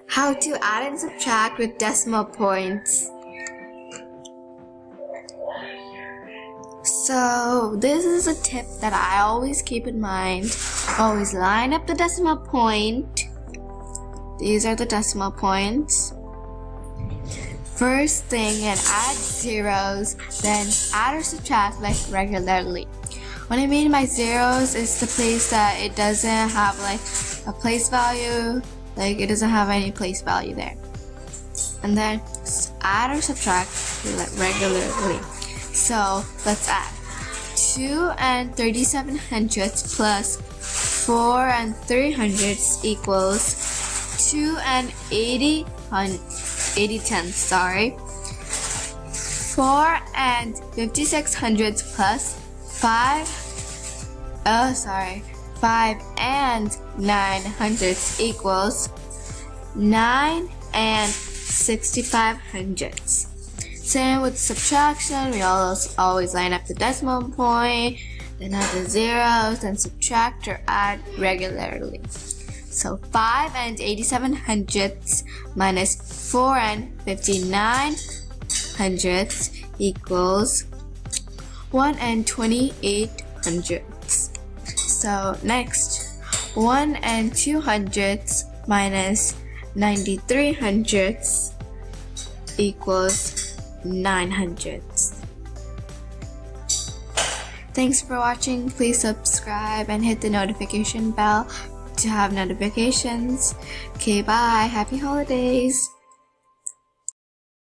How to add and subtract with decimal points. So this is a tip that I always keep in mind. Always line up the decimal point. These are the decimal points. First thing, and add zeros, then add or subtract like regularly. What I mean by zeros is the place that it doesn't have like a place value, like it doesn't have any place value there. And then add or subtract like regularly. So let's add 2 and 37 hundredths plus 4 and 3 hundredths equals 2 and 80 tenths, 4 and 56 hundredths plus 5 and 9 hundredths equals 9 and 65 hundredths. Same with subtraction, we always line up the decimal point, then add the zeros, then subtract or add regularly. So 5 and 87 hundredths minus 4 and 59 hundredths equals 1 and 28 hundredths. So next, 1 and 2 hundredths minus 93 hundredths equals 9 hundredths. Thanks for watching. Please subscribe and hit the notification bell to have notifications. Okay, bye. Happy holidays.